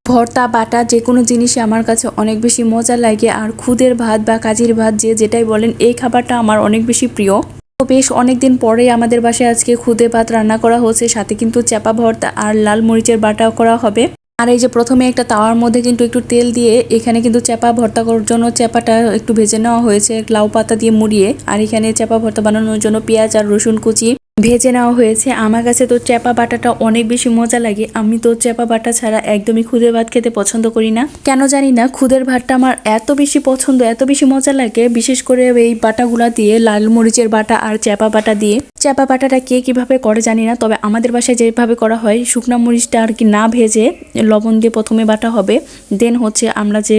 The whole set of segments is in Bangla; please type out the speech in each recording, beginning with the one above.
ভর্তা বাটা যে কোনো জিনিসই আমার কাছে অনেক বেশি মজা লাগে। আর খুদের ভাত বা কাজির ভাত যে যেটাই বলেন, এই খাবারটা আমার অনেক বেশি প্রিয়। তো বেশ অনেকদিন পরেই আমাদের বাসায় আজকে খুদে ভাত রান্না করা হচ্ছে, সাথে কিন্তু চাপা ভর্তা আর লাল মরিচের বাটাও করা হবে। আর এই যে প্রথমে একটা তাওয়ার মধ্যে কিন্তু একটু তেল দিয়ে এখানে কিন্তু চাপা ভর্তা করার জন্য চাপাটা একটু ভেজে নেওয়া হয়েছে লাউ পাতা দিয়ে মুড়িয়ে। আর এখানে চাপা ভর্তা বানানোর জন্য পেঁয়াজ আর রসুন কুচি ভেজে নেওয়া হয়েছে। আমার কাছে তো চাপা বাটাটা অনেক বেশি মজা লাগে। আমি তো চাপা বাটা ছাড়া একদমই খুদের ভাত খেতে পছন্দ করি না, কেন জানি না। খুদের ভাতটা আমার এত বেশি পছন্দ, এত বেশি মজা লাগে, বিশেষ করে এই বাটাগুলা দিয়ে, লাল মরিচের বাটা আর চাপা বাটা দিয়ে। চাপা বাটাটা কে কিভাবে করে জানি না, তবে আমাদের বাসায় যেভাবে করা হয়, শুকনা মরিচটা আর কি না ভেজে লবণ দিয়ে প্রথমে বাটা হবে, দেন হচ্ছে আমরা যে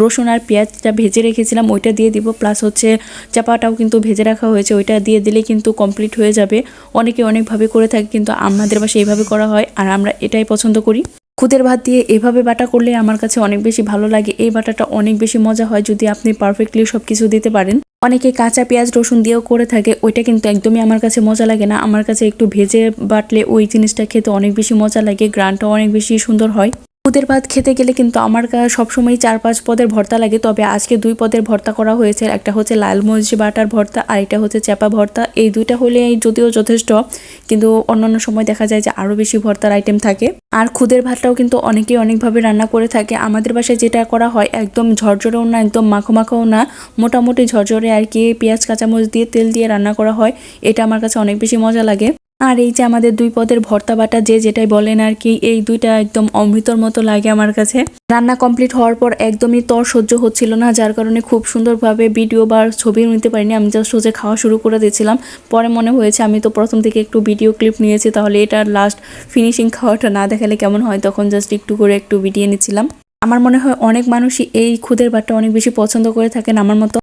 রসুন আর পেঁয়াজটা ভেজে রেখেছিলাম ওইটা দিয়ে দিব, প্লাস হচ্ছে চাপাটাও কিন্তু ভেজে রাখা হয়েছে, ওইটা দিয়ে দিলে কিন্তু কমপ্লিট হয়ে যাবে। অনেকে অনেকভাবে করে থাকে, কিন্তু আমাদের বাসায় এইভাবে করা হয় আর আমরা এটাই পছন্দ করি। খুদের ভাত দিয়ে এভাবে বাটা করলে আমার কাছে অনেক বেশি ভালো লাগে। এই বাটাটা অনেক বেশি মজা হয় যদি আপনি পারফেক্টলি সব কিছু দিতে পারেন। অনেকে কাঁচা পেঁয়াজ রসুন দিয়েও করে থাকে, ওইটা কিন্তু একদমই আমার কাছে মজা লাগে না। আমার কাছে একটু ভেজে বাটলে ওই জিনিসটা খেতে অনেক বেশি মজা লাগে, গ্রানটাও অনেক বেশি সুন্দর হয়। খুদের ভাত খেতে গেলে কিন্তু আমার সবসময় 4-5 পদের ভর্তা লাগে, তবে আজকে 2 পদের ভর্তা করা হয়েছে। একটা হচ্ছে লাল মরিচ বাটার ভর্তা আর এটা হচ্ছে চাপা ভর্তা। এই দুইটা হলে যদিও যথেষ্ট, কিন্তু অন্যান্য সময় দেখা যায় যে আরও বেশি ভর্তার আইটেম থাকে। আর খুদের ভাতটাও কিন্তু অনেকেই অনেকভাবে রান্না করে থাকে। আমাদের বাসায় যেটা করা হয়, একদম ঝরঝরেও না একদম মাখো মাখোও না, মোটামুটি ঝরঝরে আর কি, পেঁয়াজ কাঁচামরিচ দিয়ে তেল দিয়ে রান্না করা হয়। এটা আমার কাছে অনেক বেশি মজা লাগে। আর এই যে আমাদের 2 পদের ভর্তা বাটা যে যেটাই বলেন আর কি, এই দুইটা একদম অমৃতর মতো লাগে আমার কাছে। রান্না কমপ্লিট হওয়ার পর একদমই তর সহ্য হচ্ছিল না, যার কারণে খুব সুন্দরভাবে ভিডিও বা ছবি নিতে পারিনি। আমি জাস্ট সোজা খাওয়া শুরু করে দিয়েছিলাম। পরে মনে হয়েছে আমি তো প্রথম থেকে একটু ভিডিও ক্লিপ নিয়েছি, তাহলে এটার লাস্ট ফিনিশিং খাওয়াটা না দেখালে কেমন হয়, তখন জাস্ট একটু করে একটু ভিডিও নিচ্ছিলাম। আমার মনে হয় অনেক মানুষই এই খুদের ভাতটা অনেক বেশি পছন্দ করে থাকেন আমার মতো।